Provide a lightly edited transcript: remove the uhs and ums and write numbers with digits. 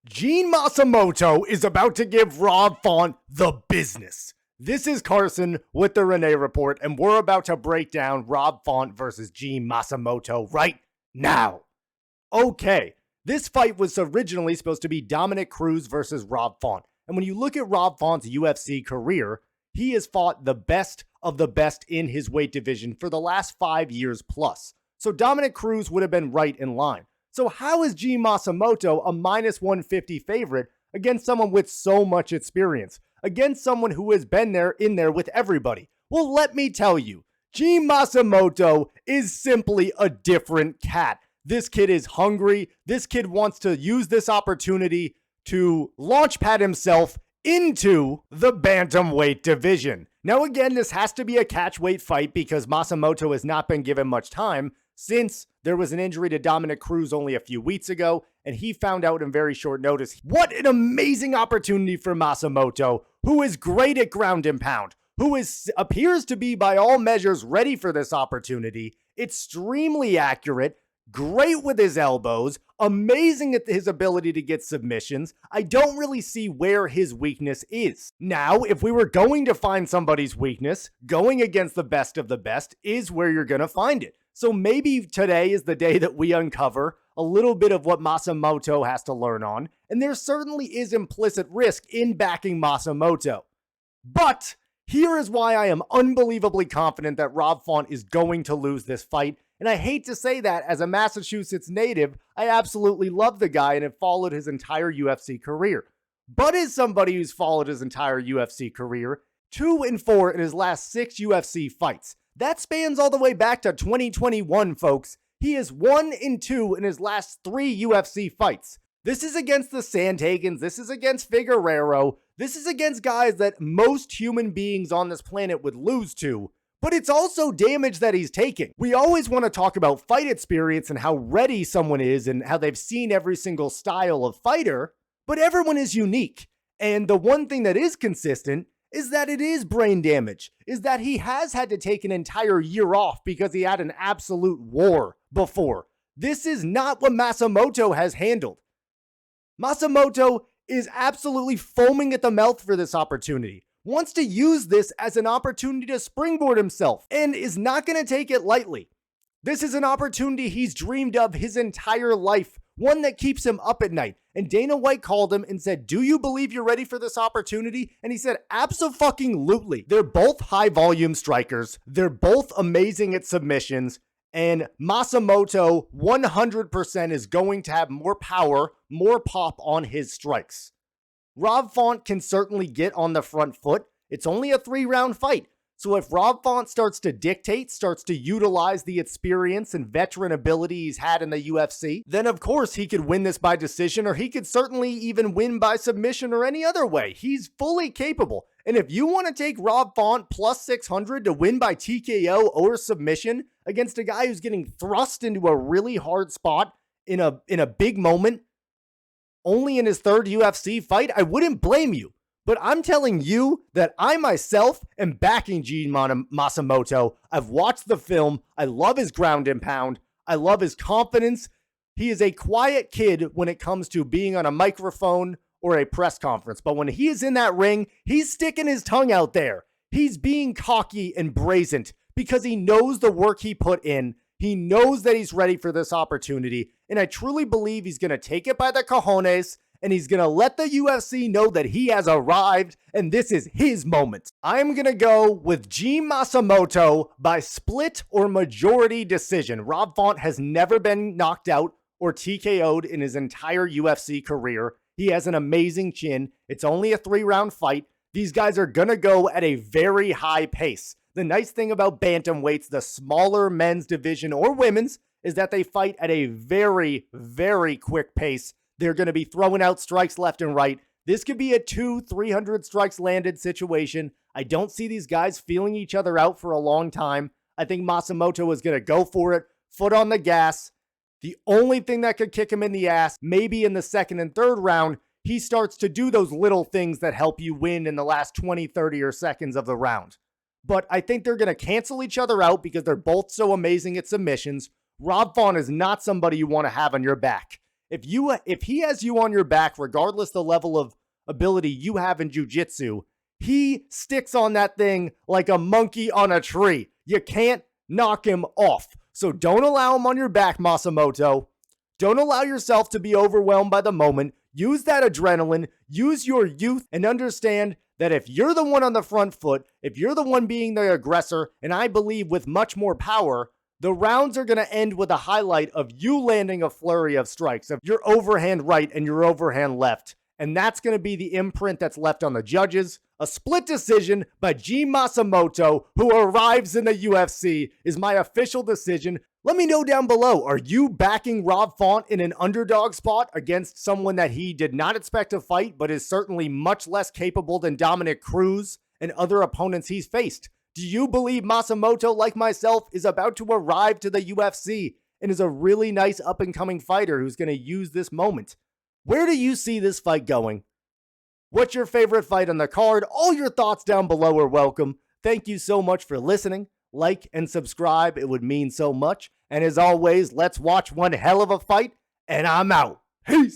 Gene Matsumoto is about to give Rob Font the business. This is Carson with the Renee Report, and we're about to break down Rob Font versus Gene Matsumoto right now. Okay, this fight was originally supposed to be Dom Cruz versus Rob Font. And when you look at Rob Font's UFC career, he has fought the best of the best in his weight division for the last 5 years plus. So Dom Cruz would have been right in line. So how is Gene Matsumoto a minus 150 favorite against someone with so much experience? Against someone who has been in there with everybody? Well, let me tell you, Gene Matsumoto is simply a different cat. This kid is hungry. This kid wants to use this opportunity to launchpad himself into the bantamweight division. Now again, this has to be a catchweight fight because Matsumoto has not been given much time since there was an injury to Dom Cruz only a few weeks ago, and he found out in very short notice. What an amazing opportunity for Matsumoto, who is great at ground and pound, who appears to be by all measures ready for this opportunity, extremely accurate, great with his elbows, amazing at his ability to get submissions. I don't really see where his weakness is. Now, if we were going to find somebody's weakness, going against the best of the best is where you're going to find it. So maybe today is the day that we uncover a little bit of what Matsumoto has to learn on, and there certainly is implicit risk in backing Matsumoto. But here is why I am unbelievably confident that Rob Font is going to lose this fight. And I hate to say that as a Massachusetts native, I absolutely love the guy and have followed his entire UFC career. But as somebody who's followed his entire UFC career, 2-4 in his last 6 UFC fights. That spans all the way back to 2021, folks. He is 1-2 in his last 3 UFC fights. This is against the Sandhagans. This is against Figueroa. This is against guys that most human beings on this planet would lose to. But it's also damage that he's taking. We always want to talk about fight experience and how ready someone is and how they've seen every single style of fighter, but everyone is unique. And the one thing that is consistent is that it is brain damage, is that he has had to take an entire year off because he had an absolute war before. This is not what Matsumoto has handled. Matsumoto is absolutely foaming at the mouth for this opportunity, wants to use this as an opportunity to springboard himself, and is not going to take it lightly. This is an opportunity he's dreamed of his entire life, one that keeps him up at night. And Dana White called him and said, "Do you believe you're ready for this opportunity?" And he said, "Abso-fucking-lutely." They're both high volume strikers. They're both amazing at submissions. And Matsumoto 100% is going to have more power, more pop on his strikes. Rob Font can certainly get on the front foot. It's only a 3-round fight. So if Rob Font starts to dictate, starts to utilize the experience and veteran ability he's had in the UFC, then of course he could win this by decision, or he could certainly even win by submission or any other way. He's fully capable. And if you want to take Rob Font plus 600 to win by TKO or submission against a guy who's getting thrust into a really hard spot in a big moment, only in his 3rd UFC fight, I wouldn't blame you. But I'm telling you that I myself am backing Gene Matsumoto. I've watched the film. I love his ground and pound. I love his confidence. He is a quiet kid when it comes to being on a microphone or a press conference. But when he is in that ring, he's sticking his tongue out there. He's being cocky and brazen because he knows the work he put in. He knows that he's ready for this opportunity. And I truly believe he's going to take it by the cojones. And he's going to let the UFC know that he has arrived and this is his moment. I'm going to go with Gene Matsumoto by split or majority decision. Rob Font has never been knocked out or TKO'd in his entire UFC career. He has an amazing chin. It's only a 3-round fight. These guys are going to go at a very high pace. The nice thing about bantamweights, the smaller men's division or women's, is that they fight at a very, very quick pace. They're going to be throwing out strikes left and right. This could be a 200-300 strikes landed situation. I don't see these guys feeling each other out for a long time. I think Matsumoto is going to go for it, foot on the gas. The only thing that could kick him in the ass, maybe in the 2nd and 3rd round, he starts to do those little things that help you win in the last 20, 30 or seconds of the round. But I think they're going to cancel each other out because they're both so amazing at submissions. Rob Font is not somebody you want to have on your back. If he has you on your back, regardless the level of ability you have in jiu-jitsu, he sticks on that thing like a monkey on a tree. You can't knock him off. So don't allow him on your back, Matsumoto. Don't allow yourself to be overwhelmed by the moment. Use that adrenaline, use your youth, and understand that if you're the one on the front foot, if you're the one being the aggressor, and I believe with much more power, the rounds are going to end with a highlight of you landing a flurry of strikes, of your overhand right and your overhand left. And that's going to be the imprint that's left on the judges. A split decision by G. Matsumoto, who arrives in the UFC, is my official decision. Let me know down below, are you backing Rob Font in an underdog spot against someone that he did not expect to fight, but is certainly much less capable than Dom Cruz and other opponents he's faced? Do you believe Matsumoto, like myself, is about to arrive to the UFC and is a really nice up-and-coming fighter who's going to use this moment? Where do you see this fight going? What's your favorite fight on the card? All your thoughts down below are welcome. Thank you so much for listening. Like and subscribe. It would mean so much. And as always, let's watch one hell of a fight. And I'm out. Peace.